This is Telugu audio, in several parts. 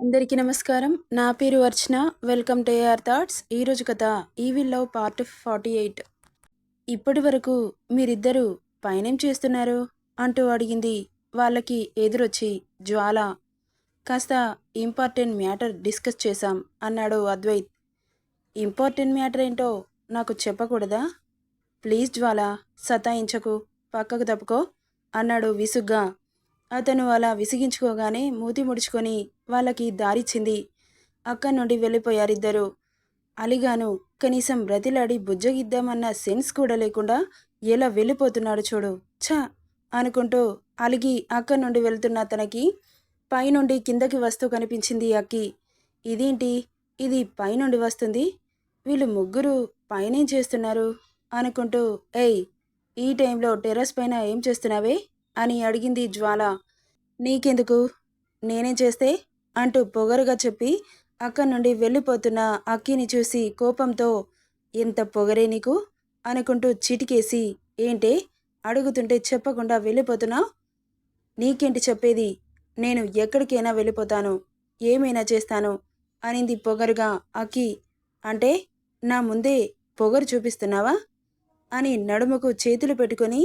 అందరికీ నమస్కారం. నా పేరు Archana. Welcome to AR thoughts. ఈరోజు కథ ఈవిల్ లవ్ పార్ట్ 48. ఇప్పటి వరకు మీరిద్దరూ పైనేం చేస్తున్నారు అంటూ అడిగింది వాళ్ళకి ఎదురొచ్చి జ్వాల. కాస్త ఇంపార్టెంట్ మ్యాటర్ డిస్కస్ చేశాం అన్నాడు అద్వైత్. ఇంపార్టెంట్ మ్యాటర్ ఏంటో నాకు చెప్పకూడదా? ప్లీజ్ జ్వాల, సతాయించకు, పక్కకు తప్పుకో అన్నాడు విసుగ్గా. అతను అలా విసిగించుకోగానే మూతి ముడుచుకొని వాళ్ళకి దారిచ్చింది. అక్కడి నుండి వెళ్ళిపోయారిద్దరూ. అలిగాను కనీసం బ్రతిలాడి బుజ్జగిద్దామన్న సెన్స్ కూడా లేకుండా ఎలా వెళ్ళిపోతున్నాడు చూడు, ఛ అనుకుంటూ అలిగి అక్కడి నుండి వెళ్తున్న తనకి పైనుండి కిందకి వస్తూ కనిపించింది అక్కి. ఇదేంటి, ఇది పైనుండి వస్తుంది, వీళ్ళు ముగ్గురు పైనేం చేస్తున్నారు అనుకుంటూ, ఏయ్, ఈ టైంలో టెర్రస్ పైన ఏం చేస్తున్నావే అని అడిగింది జ్వాల. నీకెందుకు, నేనేం చేస్తే అంటూ పొగరుగా చెప్పి అక్కడి నుండి వెళ్ళిపోతున్న అక్కిని చూసి కోపంతో, ఎంత పొగరే నీకు అనుకుంటూ చిటికేసి, ఏంటే అడుగుతుంటే చెప్పకుండా వెళ్ళిపోతున్నావు? నీకేంటి చెప్పేది, నేను ఎక్కడికైనా వెళ్ళిపోతాను, ఏమైనా చేస్తాను అనింది పొగరుగా అక్కి. అంటే నా ముందే పొగరు చూపిస్తున్నావా అని నడుముకు చేతులు పెట్టుకొని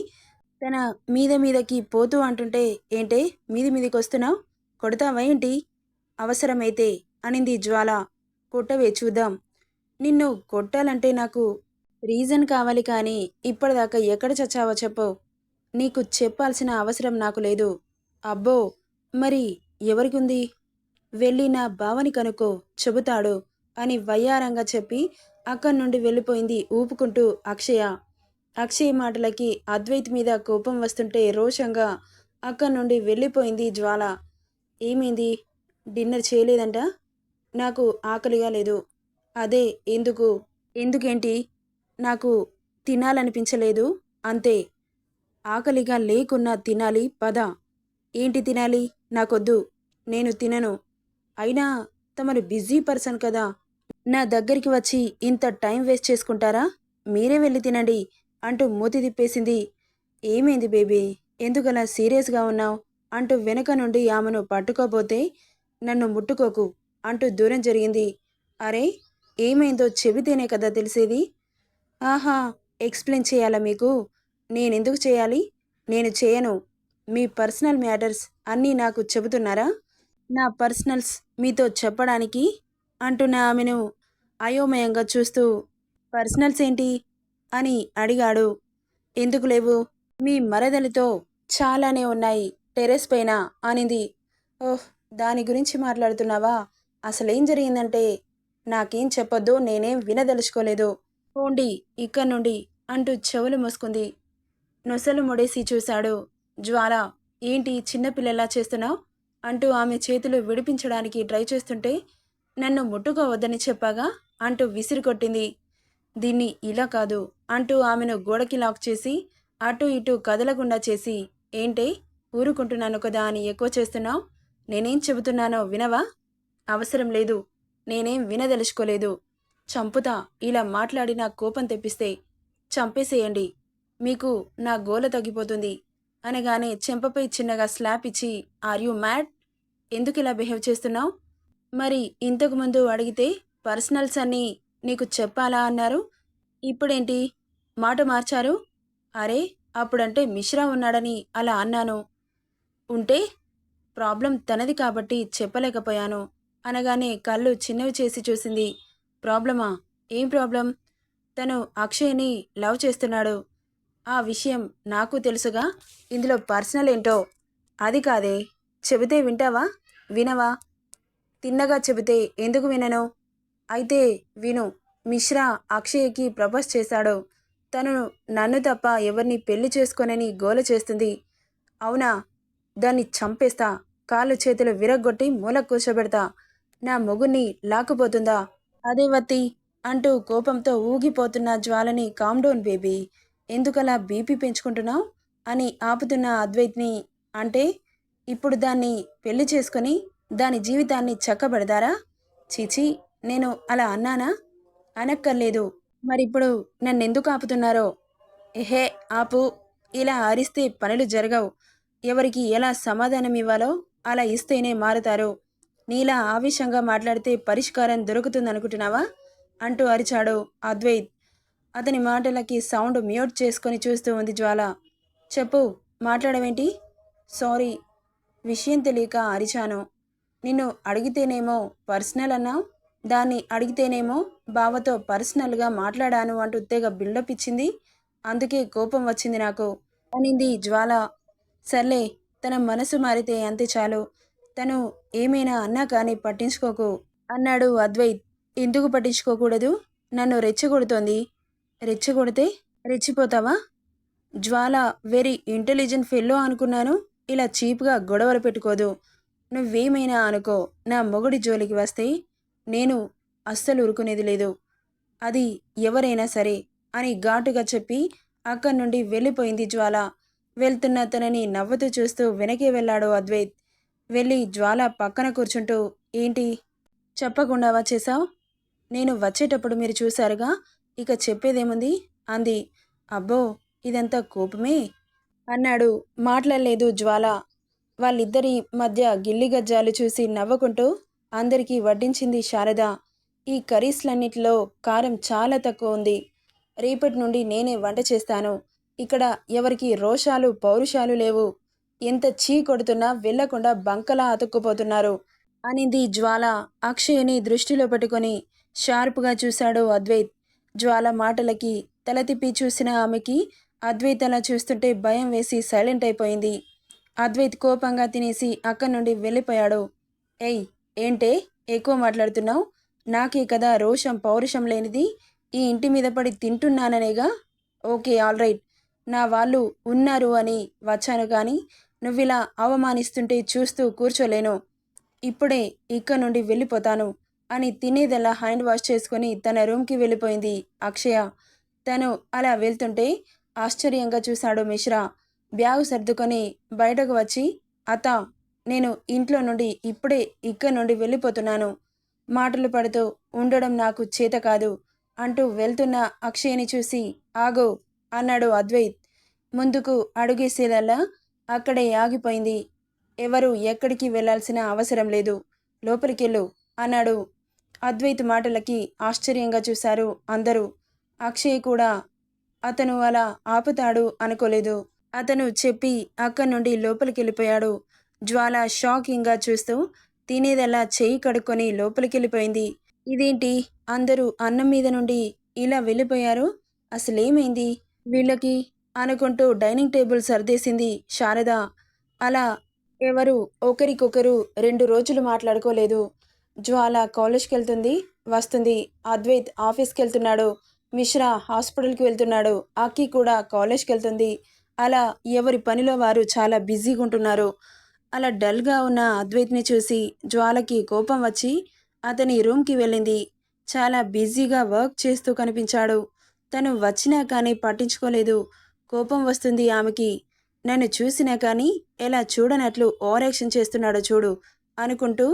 తన మీదకి పోతూ అంటుంటే, ఏంటే మీదికి వస్తున్నావు, కొడతావా ఏంటి అవసరమైతే అనింది జ్వాల. కొట్టవే చూద్దాం. నిన్ను కొట్టాలంటే నాకు రీజన్ కావాలి, కానీ ఇప్పటిదాకా ఎక్కడ చచ్చావో చెప్పు. నీకు చెప్పాల్సిన అవసరం నాకు లేదు. అబ్బో, మరి ఎవరికుంది? వెళ్ళి నా బావని కనుక్కో, చెబుతాడు అని వయ్యారంగా చెప్పి అక్కడి నుండి వెళ్ళిపోయింది ఊపుకుంటూ అక్షయ. అక్షయ్ మాటలకి అద్వైత్ మీద కోపం వస్తుంటే రోషంగా అక్కడి నుండి వెళ్ళిపోయింది జ్వాల. ఏమైంది, డిన్నర్ చేయలేదంట? నాకు ఆకలిగా లేదు. అదే, ఎందుకు? ఎందుకేంటి, నాకు తినాలనిపించలేదు అంతే. ఆకలిగా లేకున్నా తినాలి, పద. ఏంటి తినాలి? నాకొద్దు, నేను తినను. అయినా తమరు బిజీ పర్సన్ కదా, నా దగ్గరికి వచ్చి ఇంత టైం వేస్ట్ చేసుకుంటారా? మీరే వెళ్ళి తినండి అంటూ మూతి తిప్పేసింది. ఏమైంది బేబీ, ఎందుకలా సీరియస్గా ఉన్నావు అంటూ వెనక నుండి ఆమెను పట్టుకోబోతే, నన్ను ముట్టుకోకు అంటూ దూరం జరిగింది. అరే, ఏమైందో చెబితేనే కదా తెలిసేది. ఆహా, ఎక్స్ప్లెయిన్ చేయాలా మీకు? నేనెందుకు చేయాలి? నేను చేయను. మీ పర్సనల్ మ్యాటర్స్ అన్నీ నాకు చెబుతున్నారా? నా పర్సనల్స్ మీతో చెప్పడానికి అంటున్న ఆమెను అయోమయంగా చూస్తూ, పర్సనల్స్ ఏంటి అని అడిగాడు. ఎందుకు లేవు, మీ మరదలితో చాలానే ఉన్నాయి టెర్రస్ పైన అనింది. ఓహ్, దాని గురించి మాట్లాడుతున్నావా? అసలేం జరిగిందంటే నాకేం చెప్పొద్దు, నేనేం వినదలుచుకోలేదు. పోండి ఇక్కడి నుండి అంటూ చెవులు మూసుకుంది. నొసలు ముడేసి చూశాడు. జ్వాల, ఏంటి చిన్నపిల్లలా చేస్తున్నావు అంటూ ఆమె చేతులు విడిపించడానికి ట్రై చేస్తుంటే, నన్ను ముట్టుకోవద్దని చెప్పాగా అంటూ విసిరికొట్టింది. దీన్ని ఇలా కాదు అంటూ ఆమెను గోడకి లాక్ చేసి అటు ఇటు కదలకుండా చేసి, ఏంటే ఊరుకుంటున్నాను కదా అని ఎక్కువ చేస్తున్నావు? నేనేం చెబుతున్నానో వినవా? అవసరం లేదు, నేనేం వినదలుచుకోలేదు. చంపుతా, ఇలా మాట్లాడి నా కోపం తెప్పిస్తే చంపేసేయండి, మీకు నా గోల తగ్గిపోతుంది అనగానే చెంపపై చిన్నగా స్లాప్ ఇచ్చి, ఆర్ యూ మ్యాడ్? ఎందుకు ఇలా బిహేవ్ చేస్తున్నావు? మరి ఇంతకుముందు అడిగితే పర్సనల్స్ అన్నీ నీకు చెప్పాలా అన్నారు, ఇప్పుడేంటి మాట మార్చారు? అరే, అప్పుడంటే మిశ్రా ఉన్నాడని అలా అన్నాను. ఉంటే ప్రాబ్లం తనది కాబట్టి చెప్పలేకపోయాను అనగానే కళ్ళు చిన్నవి చేసి చూసింది. ప్రాబ్లమా? ఏం ప్రాబ్లం? తను అక్షయ్ని లవ్ చేస్తున్నాడు. ఆ విషయం నాకు తెలుసుగా, ఇందులో పర్సనల్ ఏంటో అది కాదే. చెబితే వింటావా, వినవా? తిన్నగా చెబితే ఎందుకు వినను? అయితే విను. మిశ్రా అక్షయ్కి ప్రపోజ్ చేశాడు. తను నన్ను తప్ప ఎవరిని పెళ్లి చేసుకోనని గోల చేస్తుంది. అవునా? దాన్ని చంపేస్తా, కాళ్ళు చేతులు విరగ్గొట్టి మూల కూర్చోబెడతా. నా మొగుణ్ణి లాక్కుపోతుందా? అదే వత్తి అంటూ కోపంతో ఊగిపోతున్న జ్వాలని, కామ్డౌన్ బేబీ, ఎందుకలా బీపీ పెంచుకుంటున్నావు అని ఆపుతున్న అద్వైత్ని. అంటే ఇప్పుడు దాన్ని పెళ్లి చేసుకొని దాని జీవితాన్ని చక్కబెడతారా? చీచీ, నేను అలా అన్నానా? అనక్కర్లేదు. మరిప్పుడు నన్నెందుకు ఆపుతున్నారో? ఎహే, ఆపు. ఇలా అరిస్తే పనులు జరగవు. ఎవరికి ఎలా సమాధానం ఇవ్వాలో అలా ఇస్తేనే మారుతారు. నీలా ఆవేశంగా మాట్లాడితే పరిష్కారం దొరుకుతుందనుకుంటున్నావా అంటూ అరిచాడు అద్వైత్. అతని మాటలకి సౌండ్ మ్యూట్ చేసుకొని చూస్తూ ఉంది జ్వాల. చెప్పు, మాట్లాడవేంటి? సారీ, విషయం తెలియక అరిచాను. నిన్ను అడిగితేనేమో పర్సనల్ అన్నావు, దాన్ని అడిగితేనేమో బావతో పర్సనల్గా మాట్లాడాను అంటూ తెగ బిల్డప్ ఇచ్చింది. అందుకే కోపం వచ్చింది నాకు అనింది జ్వాల. సర్లే, తన మనసు మారితే అంతే చాలు. తను ఏమైనా అన్నా కానీ పట్టించుకోకు అన్నాడు అద్వైత్. ఎందుకు పట్టించుకోకూడదు? నన్ను రెచ్చగొడుతోంది. రెచ్చగొడితే రెచ్చిపోతావా? జ్వాల వెరీ ఇంటెలిజెంట్ ఫెల్లో అనుకున్నాను. ఇలా చీప్గా గొడవలు పెట్టుకోదు. నువ్వేమైనా అనుకో, నా మొగుడి జోలికి వస్తే నేను అస్సలు ఊరుకునేది లేదు, అది ఎవరైనా సరే అని ఘాటుగా చెప్పి అక్కడి నుండి వెళ్ళిపోయింది జ్వాల. వెళ్తున్న తనని నవ్వుతూ చూస్తూ వెనకే వెళ్ళాడు అద్వైత్. వెళ్ళి జ్వాల పక్కన కూర్చుంటూ, ఏంటి చెప్పకుండా వచ్చేసావు? నేను వచ్చేటప్పుడు మీరు చూశారుగా, ఇక చెప్పేదేముంది అంది. అబ్బో, ఇదంతా కోపమే అన్నాడు. మాట్లాడలేదు జ్వాల. వాళ్ళిద్దరి మధ్య గిల్లిగజ్జాలు చూసి నవ్వుకుంటూ అందరికీ వడ్డించింది శారద. ఈ కర్రీస్లన్నిటిలో కారం చాలా తక్కువ ఉంది. రేపటి నుండి నేనే వంట చేస్తాను. ఇక్కడ ఎవరికి రోషాలు పౌరుషాలు లేవు. ఎంత చీ కొడుతున్నా వెళ్లకుండా బంకలా అతుక్కుపోతున్నారు అనింది జ్వాల. అక్షయ్ని దృష్టిలో పెట్టుకొని షార్ప్గా చూశాడు అద్వైత్. జ్వాల మాటలకి తల తిప్పి చూసిన ఆమెకి అద్వైత్ అలా చూస్తుంటే భయం వేసి సైలెంట్ అయిపోయింది. అద్వైత్ కోపంగా తినేసి అక్కడి నుండి వెళ్ళిపోయాడు. ఏయ్, ఏంటే ఎక్కువ మాట్లాడుతున్నావు? నాకే కదా రోషం పౌరుషం లేనిది. ఈ ఇంటి మీద పడి తింటున్నాననేగా. ఓకే, ఆల్ రైట్, నా వాళ్ళు ఉన్నారు అని వచ్చాను, కానీ నువ్విలా అవమానిస్తుంటే చూస్తూ కూర్చోలేను. ఇప్పుడే ఇక్కడ నుండి వెళ్ళిపోతాను అని తినేదెలా హ్యాండ్ వాష్ చేసుకుని తన రూమ్కి వెళ్ళిపోయింది అక్షయ. తను అలా వెళ్తుంటే ఆశ్చర్యంగా చూశాడు మిశ్రా. బ్యాగు సర్దుకొని బయటకు వచ్చి, అత్త, నేను ఇంట్లో నుండి ఇప్పుడే ఇక్కడ నుండి వెళ్ళిపోతున్నాను. మాటలు పడుతూ ఉండడం నాకు చేత కాదు అంటూ వెళ్తున్న అక్షయ్ని చూసి, ఆగో అన్నాడు అద్వైత్. ముందుకు అడుగేసేదల్లా అక్కడే ఆగిపోయింది. ఎవరు ఎక్కడికి వెళ్లాల్సిన అవసరం లేదు, లోపలికెళ్ళు అన్నాడు. అద్వైత్ మాటలకి ఆశ్చర్యంగా చూశారు అందరూ. అక్షయ్ కూడా అతను అలా ఆపుతాడు అనుకోలేదు. అతను చెప్పి అక్కడి నుండి లోపలికెళ్ళిపోయాడు. జ్వాల షాకింగ్గా చూస్తూ తినేదల్లా చెయ్యి కడుక్కొని లోపలికెళ్ళిపోయింది. ఇదేంటి, అందరూ అన్నం మీద నుండి ఇలా వెళ్ళిపోయారు? అసలేమైంది వీళ్ళకి అనుకుంటూ డైనింగ్ టేబుల్ సర్దేసింది శారద. అలా ఎవరు ఒకరికొకరు 2 రోజులు మాట్లాడుకోలేదు. జ్వాల కాలేజ్కి వెళ్తుంది, వస్తుంది. అద్వైత్ ఆఫీస్కి వెళ్తున్నాడు. మిశ్రా హాస్పిటల్కి వెళ్తున్నాడు. అక్కి కూడా కాలేజ్కి వెళ్తుంది. అలా ఎవరి పనిలో వారు చాలా బిజీగా ఉంటున్నారు. అలా డల్గా ఉన్న అద్వైత్ని చూసి జ్వాలకి కోపం వచ్చి అతని రూమ్కి వెళ్ళింది. చాలా బిజీగా వర్క్ చేస్తూ కనిపించాడు. తను వచ్చినా కానీ పట్టించుకోలేదు. కోపం వస్తుంది ఆమెకి. నన్ను చూసినా కానీ ఎలా చూడనట్లు ఓవర్ యాక్షన్ చేస్తున్నాడో చూడు అనుకుంటూ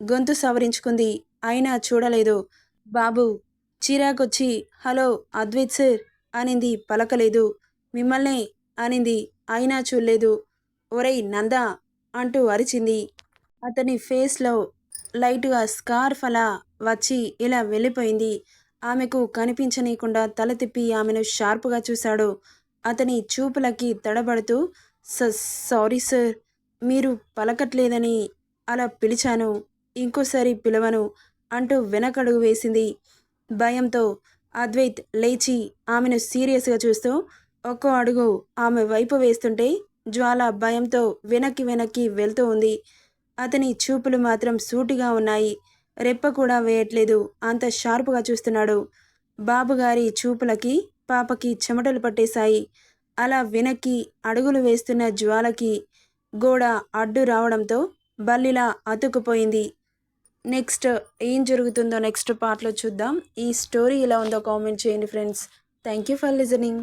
గొంతు సవరించుకుంది. అయినా చూడలేదు. బాబు చిరాకొచ్చి, హలో అద్వైత్ సార్ అనింది. పలకలేదు. మిమ్మల్నే అనింది. అయినా చూడలేదు. ఒరేయ్ నందా అంటూ అరిచింది. అతని ఫేస్లో లైట్గా స్కార్ఫ్ అలా వచ్చి ఇలా వెళ్ళిపోయింది. ఆమెకు కనిపించనీయకుండా తల తిప్పి ఆమెను షార్ప్గా చూశాడు. అతని చూపులకి తడబడుతూ, సారీ సార్, మీరు పలకట్లేదని అలా పిలిచాను, ఇంకోసారి పిలవను అంటూ వెనకడుగు వేసింది. భయంతో అద్వైత్ లేచి ఆమెను సీరియస్గా చూస్తూ ఒక్కో అడుగు ఆమె వైపు వేస్తుంటే జ్వాల భయంతో వెనక్కి వెనక్కి వెళ్తూ ఉంది. అతని చూపులు మాత్రం సూటిగా ఉన్నాయి. రెప్ప కూడా వేయట్లేదు, అంత షార్ప్గా చూస్తున్నాడు. బాబుగారి చూపులకి పాపకి చెమటలు పట్టేశాయి. అలా వెనక్కి అడుగులు వేస్తున్న జ్వాలకి గోడ అడ్డు రావడంతో బల్లిలా అతుక్కుపోయింది. నెక్స్ట్ ఏం జరుగుతుందో నెక్స్ట్ పార్ట్లో చూద్దాం. ఈ స్టోరీ ఎలా ఉందో కామెంట్ చేయండి friends. Thank you for listening.